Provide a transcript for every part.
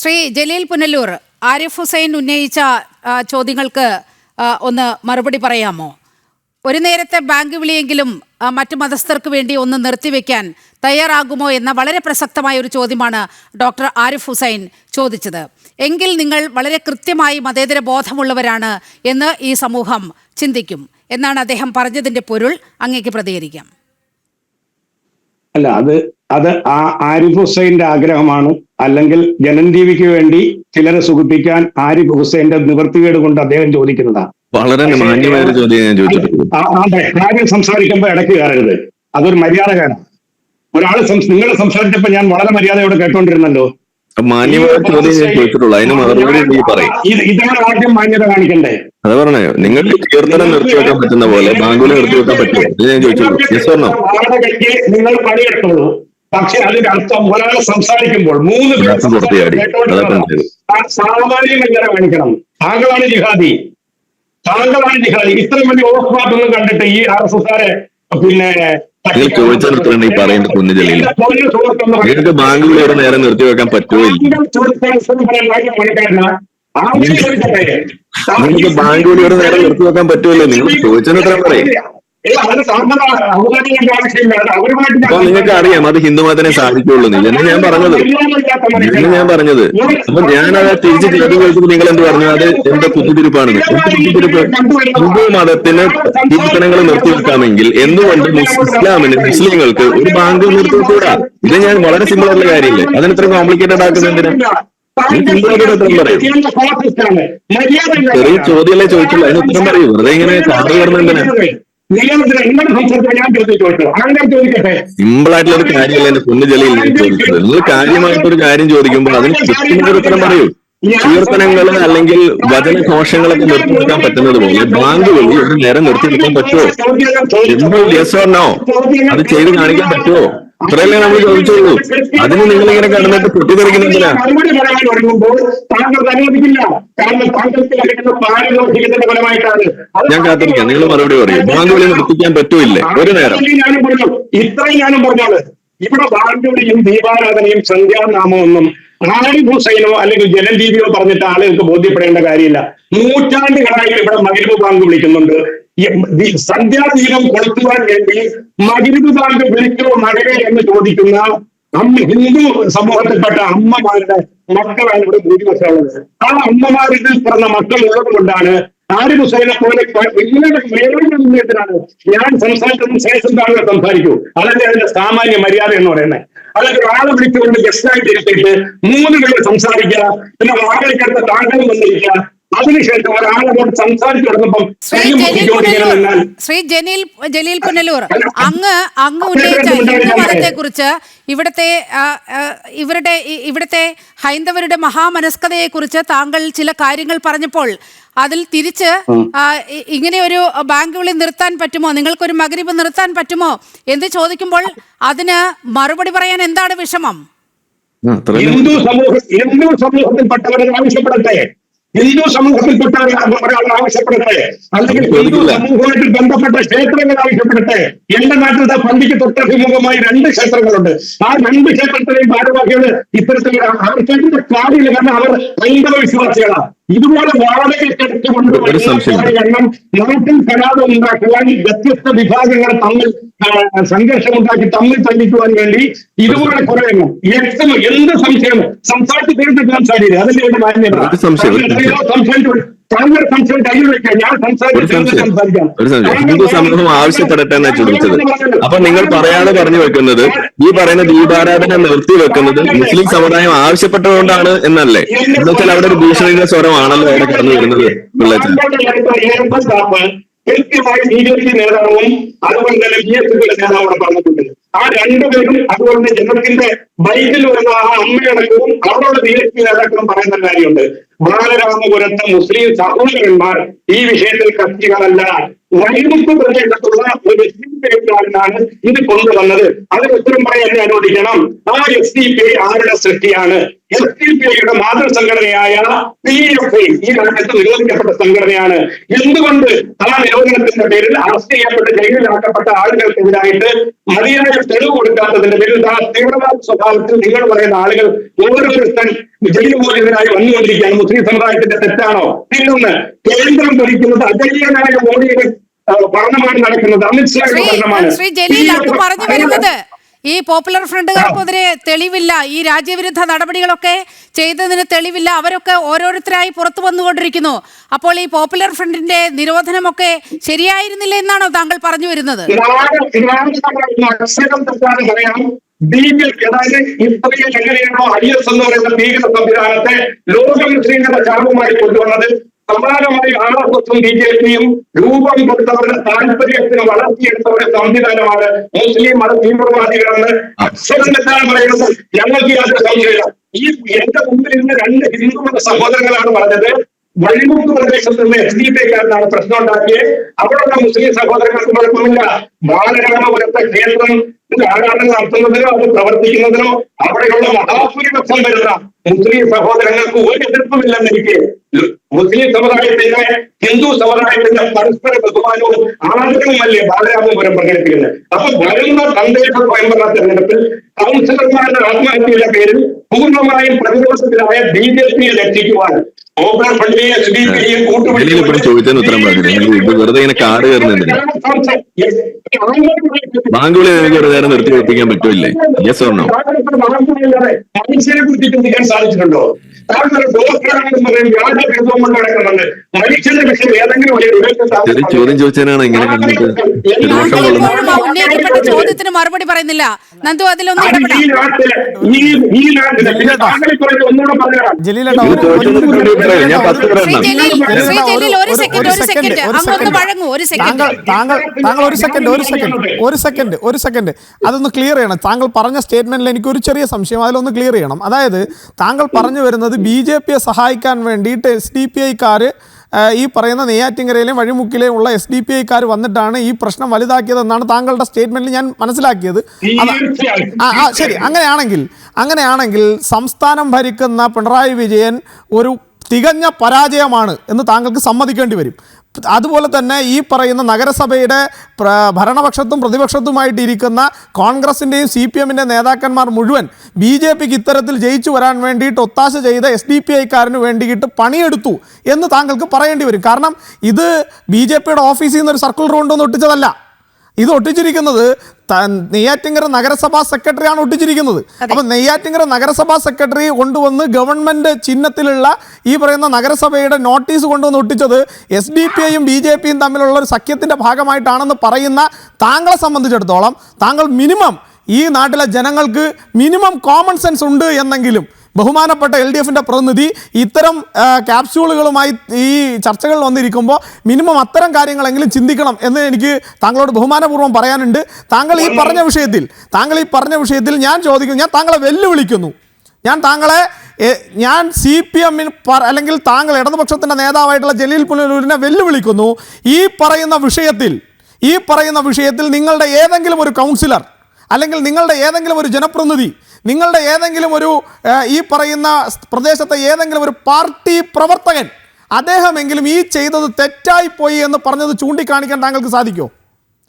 ശ്രീ ജലീൽ പുനലൂർ, ആരിഫ് ഹുസൈൻ ഉന്നയിച്ച ചോദ്യങ്ങൾക്ക് ഒന്ന് മറുപടി പറയാമോ? ഒരു നേരത്തെ ബാങ്ക് വിളിയെങ്കിലും മറ്റു മതസ്ഥർക്ക് വേണ്ടി ഒന്ന് നിർത്തിവെക്കാൻ തയ്യാറാകുമോ എന്ന വളരെ പ്രസക്തമായ ഒരു ചോദ്യമാണ് ഡോക്ടർ ആരിഫ് ഹുസൈൻ ചോദിച്ചത്. എങ്കിൽ നിങ്ങൾ വളരെ കൃത്യമായി മതേതര ബോധമുള്ളവരാണ് എന്ന് ഈ സമൂഹം ചിന്തിക്കും എന്നാണ് അദ്ദേഹം പറഞ്ഞതിന്റെ പൊരുൾ. അങ്ങേക്ക് പ്രതികരിക്കാം. അല്ല, അത് ആരിഫ് ഹുസൈന്റെ ആഗ്രഹമാണ്. അല്ലെങ്കിൽ ജനം ടിവിക്ക് വേണ്ടി ചിലരെ സുഖിപ്പിക്കാൻ ആരിഫ് ഹുസൈന്റെ നിവൃത്തികേട് കൊണ്ട് അദ്ദേഹം ചോദിക്കുന്നതാണ്. വളരെ മാന്യമായ ഒരു ചോദ്യം ഞാൻ ചോദിച്ചിട്ടുണ്ട്. കാര്യം സംസാരിക്കുമ്പോൾ ഇടയ്ക്ക് കയറരുത്, അതൊരു മര്യാദകേടാണ്. ഒരാൾ നിങ്ങൾ സംസാരിച്ചപ്പോ ഞാൻ വളരെ മര്യാദയോടെ കേട്ടോണ്ടിരുന്നല്ലോ. മാന്യമായ ചോദ്യം ഞാൻ ചോദിച്ചിട്ടുള്ളൂ, അതിന് മറുപടി നീ പറയും. ഇതാണ് ആദ്യം മാന്യത കാണിക്കണ്ടേ. അത് പറഞ്ഞോ, നിങ്ങൾക്ക് കീർത്തനം നിർത്തിവെക്കാൻ പറ്റുന്ന പോലെ ബാങ്കുകൾ നിർത്തിവെക്കാൻ പറ്റുമോ എന്ന് ഞാൻ ചോദിച്ചുള്ളൂ. വാടകയ്ക്ക് നിങ്ങൾ പണിയെടുത്തോളൂ, പക്ഷെ അതിന്റെ അർത്ഥം ഒരാൾ സംസാരിക്കുമ്പോൾ മൂന്ന് സാമാന്യം എങ്ങനെ കാണിക്കണം. താങ്കളാണ് ജിഹാദി. ഇത്രയും വലിയ ഓഫാട്ടൊന്നും കണ്ടിട്ട് ഈ RSSകാരെ പിന്നെ ചോദിച്ചാൽ പറയുന്നത് കുഞ്ഞുജലിയിൽ നിങ്ങൾക്ക് ബാങ്കുകൾ നേരെ നിർത്തിവെക്കാൻ പറ്റുമോ? നിങ്ങൾക്ക് ബാങ്കുകൾ നേരെ നിർത്തിവെക്കാൻ പറ്റുമല്ലോ? നിങ്ങൾ ചോദിച്ചാൽ ഉത്തരം പറയും. അപ്പൊ നിങ്ങൾക്ക് അറിയാം അത് ഹിന്ദുമതത്തിനെ സാധിക്കുള്ളൂ എന്ന് ഞാൻ പറഞ്ഞത്. അപ്പൊ ഞാനത് തിരിച്ച് ചോദിച്ചപ്പോൾ നിങ്ങൾ എന്ത് പറഞ്ഞു? അത് എന്റെ കുത്തിത്തിരിപ്പാണെന്ന്. കുത്തിത്തിരിപ്പ് ഹിന്ദു മതത്തിന് കീർത്തനങ്ങൾ നിർത്തിവെക്കാമെങ്കിൽ എന്തുകൊണ്ട് മുസ്ലിങ്ങൾക്ക് ഒരു ബാങ്ക് നിർത്തിവെക്കൂടാ? ഇത് ഞാൻ വളരെ സിമ്പിൾ ആയിട്ടുള്ള കാര്യമില്ലേ? അതിന് ഇത്ര കോംപ്ലിക്കേറ്റഡ് ആക്കുന്നതിന് പറയും. ചെറിയ ചോദ്യമല്ലേ ചോദിച്ചുള്ളൂ, അതിന് ഉത്തരം പറയൂ. വെറുതെ ഇങ്ങനെ കാറ് കയറുന്നതിന് സിമ്പിൾ ആയിട്ടുള്ള ഒരു കാര്യമല്ല എന്റെ പൊന്നു ജലീൽ ചോദിച്ചത്. നിങ്ങൾ കാര്യമായിട്ടൊരു കാര്യം ചോദിക്കുമ്പോൾ അതിന് കൃത്യമായ ഉത്തരം പറയൂ. കീർത്തനങ്ങൾ അല്ലെങ്കിൽ വചനഘോഷങ്ങളൊക്കെ നിർത്തിവെക്കാൻ പറ്റുന്നത് പോലെ ബാങ്ക് വഴി ഒരു നേരം നിർത്തിവെക്കാൻ പറ്റുമോ? എന്തോ യെസ് ഓർ നോ അത് ചെയ്ത് കാണിക്കാൻ പറ്റുമോ? ഇത്രയല്ലേ നമ്മൾ ചോദിച്ചോളൂ. അതിന് നിങ്ങളിങ്ങനെ കടന്നിട്ട് പൊട്ടിത്തെറിക്കുന്നില്ല. ഞാൻ കാത്തിരിക്കാം, നിങ്ങൾ മറുപടി പറയും. ബാങ്ക് വിളി നിർത്തിക്കാൻ പറ്റൂല്ലേ ഒരു നേരം? ഇത്രയും ഞാനും പറഞ്ഞോളൂ. ഇവിടെ ബാങ്ക് വിളിയും ദീപാരാധനയും സന്ധ്യാനാമമൊന്നും ആരിഫ് ഹുസൈനോ അല്ലെങ്കിൽ ജനം ടിവിയോ പറഞ്ഞിട്ട് ആളുകൾക്ക് ബോധ്യപ്പെടേണ്ട കാര്യമില്ല. നൂറ്റാണ്ടുകളായി ഇവിടെ മഗ്‌രിബ് ബാങ്ക് വിളിക്കുന്നുണ്ട്. സന്ധ്യാദീപം കൊളുത്തുവാൻ വേണ്ടി മഗ്‌രിബ് ബാങ്ക് വിളിക്കോ മകനെ എന്ന് ചോദിക്കുന്ന ഹിന്ദു സമൂഹത്തിൽപ്പെട്ട അമ്മമാരുടെ മക്കളാണ് ഇവിടെ ഭൂരിപക്ഷമുള്ളത്. ആ അമ്മമാരിൽ പിറന്ന മക്കൾ ഉള്ളത് കൊണ്ടാണ് ആരിഫ് ഹുസൈനെ പോലെ മേഖലയാണ് ഞാൻ സംസാരിച്ചതിന് ശേഷം താങ്കൾ സംസാരിക്കൂ. അതല്ലേ അതിന്റെ സാമാന്യ മര്യാദ എന്ന് പറയുന്നത്. അല്ലെങ്കിൽ ഒരാളെ വിളിച്ചുകൊണ്ട് ഗസ്റ്റായിട്ട് ഇരുത്തിയിട്ട് 3 പേര് സംസാരിക്കുക, പിന്നെ വാടകയ്ക്കടുത്ത് താങ്കൾ വന്നിരിക്കുക, അതിനുശേഷം ഒരാളോട് സംസാരിച്ചു തുടങ്ങുമ്പോൾ ശ്രീ ജലീൽ പുനലൂർ, അങ്ങ് ഉന്നയിച്ച ഹിന്ദു മതത്തെ കുറിച്ച് ഇവിടുത്തെ ഹൈന്ദവരുടെ മഹാമനസ്കതയെ കുറിച്ച് താങ്കൾ ചില കാര്യങ്ങൾ പറഞ്ഞപ്പോൾ അതിൽ തിരിച്ച് ഇങ്ങനെ ഒരു ബാങ്ക് വിളി നിർത്താൻ പറ്റുമോ, നിങ്ങൾക്കൊരു മഗ്‌രിബ് നിർത്താൻ പറ്റുമോ എന്ന് ചോദിക്കുമ്പോൾ അതിന് മറുപടി പറയാൻ എന്താണ് വിഷമം? ഹിന്ദു സമൂഹത്തിൽപ്പെട്ടവരെ ആവശ്യപ്പെടട്ടെ, ഹിന്ദു സമൂഹത്തിൽപ്പെട്ട ഒരാൾ ആവശ്യപ്പെടട്ടെ, അല്ലെങ്കിൽ ഹിന്ദു സമൂഹമായിട്ട് ബന്ധപ്പെട്ട ക്ഷേത്രങ്ങൾ ആവശ്യപ്പെടട്ടെ. എന്റെ നാട്ടിലത്തെ പള്ളിക്ക് തൊട്ടഭിമുഖമായി 2 ക്ഷേത്രങ്ങളുണ്ട്. ആ 2 ക്ഷേത്രത്തിലെയും ഭാരവാഹികൾ ഇത്തരത്തിൽ ക്ഷേത്രത്തിന്റെ കാര്യമില്ല, കാരണം അവർ ഹൈന്ദവ വിശ്വാസികളാണ്. ഇതുപോലെ വാടകയ്ക്കെടുത്ത് കൊണ്ടുവരണം നാട്ടിൽ കലാപം ഉണ്ടാക്കുവാൻ വ്യത്യസ്ത വിഭാഗങ്ങൾ തമ്മിൽ സംഘർഷമുണ്ടാക്കി തമ്മിൽ തല്ലിക്കുവാൻ വേണ്ടി ഇതുപോലെ കുറെ എണ്ണം എന്ത് സംശയം സംസാരിച്ച് തീർത്തിട്ട് സംസാരിക്കുക. അതിന്റെ ഒരു മാന്യത. ഹിന്ദു സമൂഹം ആവശ്യപ്പെടട്ടെ എന്നാ ചോദിച്ചത്. അപ്പൊ നിങ്ങൾ പറയാതെ പറഞ്ഞു വെക്കുന്നത് ഈ പറയുന്ന ദീപാരാധന നിർത്തിവെക്കുന്നത് മുസ്ലിം സമുദായം ആവശ്യപ്പെട്ടതുകൊണ്ടാണ് എന്നല്ലേ? എന്നുവെച്ചാൽ അവിടെ ഒരു ഭീഷണിയുടെ സ്വരമാണല്ലോ അവിടെ കടന്നു വരുന്നത്. കൃത്യമായി BJP നേതാവും അതുപോലെ തന്നെ BSP നേതാവും പറഞ്ഞിട്ടുണ്ട്. ആ 2 പേരും അതുപോലെ തന്നെ ജനത്തിന്റെ ബൈക്കിൽ വരുന്ന ആ അമ്മയടക്കവും അവരോട് BSP നേതാക്കളും പറയുന്ന കാര്യമുണ്ട്. ബാലരാമപുരത്തെ മുസ്ലിം സഹോദരന്മാർ ഈ വിഷയത്തിൽ കക്ഷികളല്ല. വൈമുഖ് പ്രദേശത്തുള്ള ഒരു SDPIക്കാരനാണ് ഇത് കൊണ്ടുവന്നത്. അതിന് ഉത്തരം പറയാൻ എന്നെ അനുവദിക്കണം. ആ SDPI ആരുടെ സൃഷ്ടിയാണ്? SDPIയുടെ മാതൃസംഘടനയായ PFI ഈ രാജ്യത്ത് നിരോധിക്കപ്പെട്ട സംഘടനയാണ്. എന്തുകൊണ്ട് ആ നിരോധനത്തിന്റെ പേരിൽ അറസ്റ്റ് ചെയ്യപ്പെട്ട് ജയിലിലാക്കപ്പെട്ട ആളുകൾക്കെതിരായിട്ട് മതിയായ തെളിവ് കൊടുക്കാത്തതിന്റെ പേരിൽ തീവ്രവാദ സ്വഭാവത്തിൽ നിങ്ങൾ പറയുന്ന ആളുകൾ ഓരോരുത്തൻ ജയിൽ മോചിതനായി വന്നുകൊണ്ടിരിക്കുകയാണ്. മുസ്ലിം സമുദായത്തിന്റെ തെറ്റാണോ? ഇന്നൊന്ന് കേന്ദ്രം ഭരിക്കുന്നത് അജയ്യനായ മോഡിയുടെ ഭരണമാണ് നടക്കുന്നത്, അമിത്ഷായുടെ ഭരണമാണ്. ശ്രീ ജലീൽ അങ്ങ് പറഞ്ഞു വരുന്നത് ഈ പോപ്പുലർ ഫ്രണ്ടുകാർക്കെതിരെ തെളിവില്ല, ഈ രാജ്യവിരുദ്ധ നടപടികളൊക്കെ ചെയ്തതിന് തെളിവില്ല, അവരൊക്കെ ഓരോരുത്തരായി പുറത്തു വന്നുകൊണ്ടിരിക്കുന്നു. അപ്പോൾ ഈ പോപ്പുലർ ഫ്രണ്ടിന്റെ നിരോധനമൊക്കെ ശരിയായിരുന്നില്ല എന്നാണോ താങ്കൾ പറഞ്ഞു വരുന്നത്? അക്ഷരം തെറ്റാതെ പറയാം. അതായത് ഇസ്രയേൽ എങ്ങനെയാണോ IS എന്ന് പറയുന്ന ഭീകര സംവിധാനത്തെ ലോക മുസ്ലിങ്ങളുടെ ശാപമായി കൊണ്ടുവന്നത്, സമാനമായി RSSും BJPയും രൂപം കൊടുത്തവരുടെ താല്പര്യത്തിന് വളർത്തിയെടുത്തവരുടെ സംവിധാനമാണ് മുസ്ലിം മത തീവ്രവാദികളെന്ന് അക്ഷരം തെറ്റാണ് പറയുന്നത്. ഞങ്ങൾക്ക് യാതൊരു സംശയമില്ല. ഈ എന്റെ മുമ്പിൽ ഇന്ന് 2 ഹിന്ദു മത സഹോദരങ്ങളാണ് പറഞ്ഞത് വഴിമുക്ക് പ്രദേശത്ത് നിന്ന് SDPക്കാരനാണ് പ്രശ്നം ഉണ്ടാക്കിയത്. അവിടെയുള്ള മുസ്ലിം സഹോദരങ്ങൾക്ക് കുഴപ്പമില്ല. ബാലരാമപുരത്തെ ക്ഷേത്രം ആരാധന നടത്തുന്നതിനോ അത് പ്രവർത്തിക്കുന്നതിനോ അവിടെയുള്ള മഹാഭൂരിപക്ഷം വരുന്ന മുസ്ലിം സഹോദരങ്ങൾക്ക് ഒരു എതിർപ്പുമില്ലെന്ന് എനിക്ക്. മുസ്ലിം സമുദായത്തിന്റെ ഹിന്ദു സമുദായത്തിന്റെ പരസ്പര ബഹുമാനവും ആദരവുമല്ലേ ബാലരാമപുരം പ്രകടിപ്പിക്കുന്നത്. അപ്പൊ വരുന്ന തദ്ദേശ സ്വയംഭരണ തെരഞ്ഞെടുപ്പിൽ കൗൺസിലർമാരുടെ ആത്മഹത്യയുടെ പേരിൽ പൂർണ്ണമായും പ്രതിരോധത്തിലായ BJPയെ രക്ഷിക്കുവാൻ ചോദിച്ചതിന് ഉത്തരം പറഞ്ഞു. വെറുതെ ഇങ്ങനെ കാട് കയറുന്നില്ല. ബാങ്കുകളെ നിങ്ങൾക്ക് ഒരു നേരം നിർത്തി വെപ്പിക്കാൻ പറ്റില്ലേ? Yes or no? മനുഷ്യനെ കുറിച്ച് ചിന്തിക്കാൻ സാധിച്ചിട്ടുണ്ടോ? ചോദ്യം ചോദിച്ചതിനാണ് ഇങ്ങനെ ഉന്നയിക്കപ്പെട്ട ചോദ്യത്തിന് മറുപടി പറയുന്നില്ല. നന്ദു അതിലൊന്നും ഞാൻ 10 ഒരു സെക്കൻഡ് അതൊന്ന് ക്ലിയർ ചെയ്യണം. താങ്കൾ പറഞ്ഞ സ്റ്റേറ്റ്മെന്റിൽ എനിക്കൊരു ചെറിയ സംശയം, അതിലൊന്ന് ക്ലിയർ ചെയ്യണം. അതായത് താങ്കൾ പറഞ്ഞു വരുന്നത് BJPയെ സഹായിക്കാൻ വേണ്ടിയിട്ട് SDPIക്കാർ ഈ പറയുന്ന നെയ്യാറ്റിൻകരയിലെയും വഴിമുക്കിലെയും ഉള്ള SDPIക്കാർ വന്നിട്ടാണ് ഈ പ്രശ്നം വലുതാക്കിയതെന്നാണ് താങ്കളുടെ സ്റ്റേറ്റ്മെന്റിൽ ഞാൻ മനസ്സിലാക്കിയത്. ശരി, അങ്ങനെയാണെങ്കിൽ സംസ്ഥാനം ഭരിക്കുന്ന പിണറായി വിജയൻ ഒരു തികഞ്ഞ പരാജയമാണ് എന്ന് താങ്കൾക്ക് സമ്മതിക്കേണ്ടി വരും. അതുപോലെ തന്നെ ഈ പറയുന്ന നഗരസഭയുടെ ഭരണപക്ഷത്തും പ്രതിപക്ഷത്തുമായിട്ട് ഇരിക്കുന്ന കോൺഗ്രസിൻ്റെയും CPMൻ്റെ നേതാക്കന്മാർ മുഴുവൻ BJPക്ക് ഇത്തരത്തിൽ ജയിച്ചു വരാൻ വേണ്ടിയിട്ട് ഒത്താശ ചെയ്ത SDPIക്കാരന് വേണ്ടിയിട്ട് പണിയെടുത്തു എന്ന് താങ്കൾക്ക് പറയേണ്ടി വരും. കാരണം ഇത് BJPയുടെ ഓഫീസിൽ നിന്നൊരു സർക്കുലർ കൊണ്ടുവന്ന് ഒട്ടിച്ചതല്ല. ഇത് ഒട്ടിച്ചിരിക്കുന്നത് നെയ്യാറ്റിൻകര നഗരസഭാ സെക്രട്ടറിയാണ് ഒട്ടിച്ചിരിക്കുന്നത്. അപ്പം നെയ്യാറ്റിൻകര നഗരസഭാ സെക്രട്ടറി കൊണ്ടുവന്ന് ഗവൺമെൻറ് ചിഹ്നത്തിലുള്ള ഈ പറയുന്ന നഗരസഭയുടെ നോട്ടീസ് കൊണ്ടുവന്ന് ഒട്ടിച്ചത് SDPIയും BJPയും തമ്മിലുള്ള ഒരു സഖ്യത്തിൻ്റെ ഭാഗമായിട്ടാണെന്ന് പറയുന്ന താങ്കളെ സംബന്ധിച്ചിടത്തോളം താങ്കൾ മിനിമം ഈ നാട്ടിലെ ജനങ്ങൾക്ക് മിനിമം കോമൺ സെൻസ് ഉണ്ട് എന്നെങ്കിലും ബഹുമാനപ്പെട്ട LDFൻ്റെ പ്രതിനിധി ഇത്തരം ക്യാപ്സ്യൂളുകളുമായി ഈ ചർച്ചകളിൽ വന്നിരിക്കുമ്പോൾ മിനിമം അത്തരം കാര്യങ്ങളെങ്കിലും ചിന്തിക്കണം എന്ന് എനിക്ക് താങ്കളോട് ബഹുമാനപൂർവ്വം പറയാനുണ്ട്. താങ്കൾ ഈ പറഞ്ഞ വിഷയത്തിൽ ഞാൻ ചോദിക്കുന്നു, ഞാൻ താങ്കളെ വെല്ലുവിളിക്കുന്നു. ഞാൻ CPM അല്ലെങ്കിൽ താങ്കൾ ഇടതുപക്ഷത്തിൻ്റെ നേതാവായിട്ടുള്ള ജലീൽ പുനലൂരിനെ വെല്ലുവിളിക്കുന്നു. ഈ പറയുന്ന വിഷയത്തിൽ നിങ്ങളുടെ ഏതെങ്കിലും ഒരു കൗൺസിലർ അല്ലെങ്കിൽ നിങ്ങളുടെ ഏതെങ്കിലും ഒരു ജനപ്രതിനിധി, നിങ്ങളുടെ ഏതെങ്കിലും ഒരു ഈ പറയുന്ന പ്രദേശത്തെ ഏതെങ്കിലും ഒരു പാർട്ടി പ്രവർത്തകൻ അദ്ദേഹമെങ്കിലും ഈ ചെയ്തത് തെറ്റായിപ്പോയി എന്ന് പറഞ്ഞത് ചൂണ്ടിക്കാണിക്കാൻ താങ്കൾക്ക് സാധിക്കുമോ?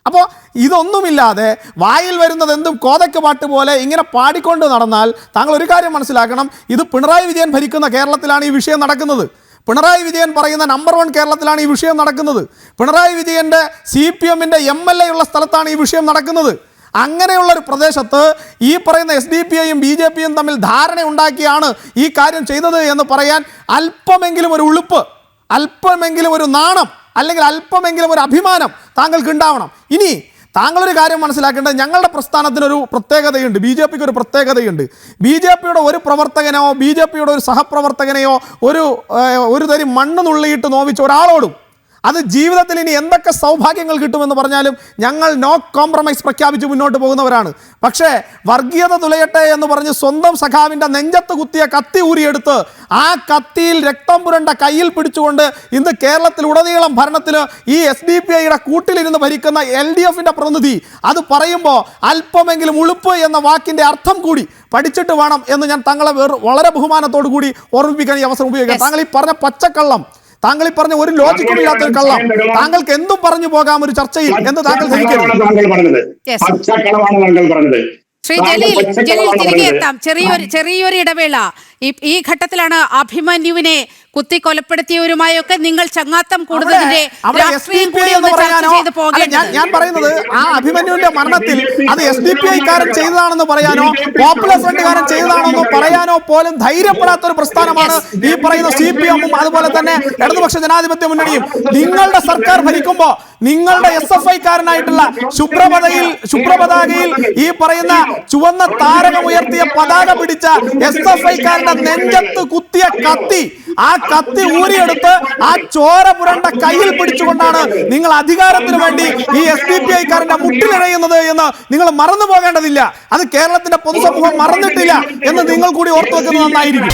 അപ്പോൾ ഇതൊന്നുമില്ലാതെ വായിൽ വരുന്നത് എന്തും കോതയ്ക്ക് പാട്ട് പോലെ ഇങ്ങനെ പാടിക്കൊണ്ട് നടന്നാൽ താങ്കൾ ഒരു കാര്യം മനസ്സിലാക്കണം, ഇത് പിണറായി വിജയൻ ഭരിക്കുന്ന കേരളത്തിലാണ് ഈ വിഷയം നടക്കുന്നത്. പിണറായി വിജയൻ പറയുന്ന നമ്പർ 1 കേരളത്തിലാണ് ഈ വിഷയം നടക്കുന്നത്. പിണറായി വിജയൻ്റെ CPMൻ്റെ MLA ഉള്ള സ്ഥലത്താണ് ഈ വിഷയം നടക്കുന്നത്. അങ്ങനെയുള്ള ഒരു പ്രദേശത്ത് ഈ പറയുന്ന SDPIയും BJPയും തമ്മിൽ ധാരണ ഉണ്ടാക്കിയാണ് ഈ കാര്യം ചെയ്തത് എന്ന് പറയാൻ അല്പമെങ്കിലും ഒരു ഉളുപ്പ്, അല്പമെങ്കിലും ഒരു നാണം, അല്ലെങ്കിൽ അല്പമെങ്കിലും ഒരു അഭിമാനം താങ്കൾക്ക് ഉണ്ടാവണം. ഇനി താങ്കളൊരു കാര്യം മനസ്സിലാക്കേണ്ടത്, ഞങ്ങളുടെ പ്രസ്ഥാനത്തിനൊരു പ്രത്യേകതയുണ്ട്, BJPക്ക് ഒരു പ്രത്യേകതയുണ്ട്. BJPയുടെ ഒരു പ്രവർത്തകനോ BJPയുടെ ഒരു സഹപ്രവർത്തകനെയോ ഒരു തരി മണ്ണ് നുള്ളിയിട്ട് നോവിച്ച ഒരാളോടും അത് ജീവിതത്തിൽ ഇനി എന്തൊക്കെ സൗഭാഗ്യങ്ങൾ കിട്ടുമെന്ന് പറഞ്ഞാലും ഞങ്ങൾ നോ കോംപ്രമൈസ് പ്രഖ്യാപിച്ച് മുന്നോട്ട് പോകുന്നവരാണ്. പക്ഷേ വർഗീയത തുലയട്ടെ എന്ന് പറഞ്ഞ് സ്വന്തം സഖാവിൻ്റെ നെഞ്ചത്ത് കുത്തിയ കത്തി ഊരിയെടുത്ത് ആ കത്തിയിൽ രക്തം പുരണ്ട കയ്യിൽ പിടിച്ചുകൊണ്ട് ഇന്ന് കേരളത്തിലുടനീളം ഭരണത്തിന് ഈ SDPIയുടെ കൂട്ടിലിരുന്ന് ഭരിക്കുന്ന LDFൻ്റെ പ്രതിനിധി അത് പറയുമ്പോൾ അല്പമെങ്കിലും ഉളുപ്പ് എന്ന വാക്കിൻ്റെ അർത്ഥം കൂടി പഠിച്ചിട്ട് വേണം എന്ന് ഞാൻ താങ്കളെ വളരെ ബഹുമാനത്തോടു കൂടി ഓർമ്മിപ്പിക്കാൻ ഈ അവസരം ഉപയോഗിക്കാം. താങ്കൾ ഈ പറഞ്ഞ പച്ചക്കള്ളം, താങ്കൾ ഈ പറഞ്ഞ ഒരു ലോജിക്കും ഇല്ലാത്തൊരു കള്ളം, താങ്കൾക്ക് എന്തും പറഞ്ഞു പോകാം ഒരു ചർച്ചയിൽ എന്ന് താങ്കൾ ധരിക്കരുത്. ശ്രീ ജലീൽ തിരികെ എത്താം. ചെറിയൊരു ഇടവേള. ഈ ഘട്ടത്തിലാണ് അഭിമന്യുവിനെ കുത്തി കൊലപ്പെടുത്തിയവരുമായൊക്കെ നിങ്ങൾ ചങ്ങാത്തം കൂടുതലിന്റെ രാഷ്ട്രീയം കൂടി ഒന്ന് ചർച്ച ചെയ്ത് പോകേണ്ടത്. ഞാൻ പറയുന്നത് ആ അഭിമന്യുവിന്റെ മരണത്തിൽ അത് SDPI കാരൻ ചെയ്തതാണെന്ന് പറയാനോ പോപ്പുലർ ഫ്രണ്ട്കാരൻ ചെയ്തതാണെന്നോ പറയാനോ പോലും ധൈര്യപ്പെടാത്ത ഒരു പ്രസ്ഥാനമാണ് ഈ പറയുന്ന CPM-ഉം അതുപോലെ തന്നെ ഇടതുപക്ഷ ജനാധിപത്യ മുന്നണിയും. നിങ്ങളുടെ സർക്കാർ ഭരിക്കുമ്പോ നിങ്ങളുടെ SFI കാരനായിട്ടുള്ള ശുഭ്രപതാകയിൽ ഈ പറയുന്ന ചുവന്ന താരകമുയർത്തിയ പതാക പിടിച്ച SFI കാരന്റെ നെഞ്ചത്ത് കുത്തിയ കത്തി, ആ കത്തി ഊരിയെടുത്ത് ആ ചോര പുരണ്ട കയ്യിൽ പിടിച്ചുകൊണ്ടാണ് നിങ്ങൾ അധികാരത്തിന് വേണ്ടി ഈ SDPI കാരന്റെ മുട്ടിലിഴയുന്നത് എന്ന് നിങ്ങൾ മറന്നു പോകേണ്ടതില്ല. അത് കേരളത്തിന്റെ പൊതുസമൂഹം മറന്നിട്ടില്ല എന്ന് നിങ്ങൾ കൂടി ഓർത്തു വെക്കുന്നത് നന്നായിരിക്കും.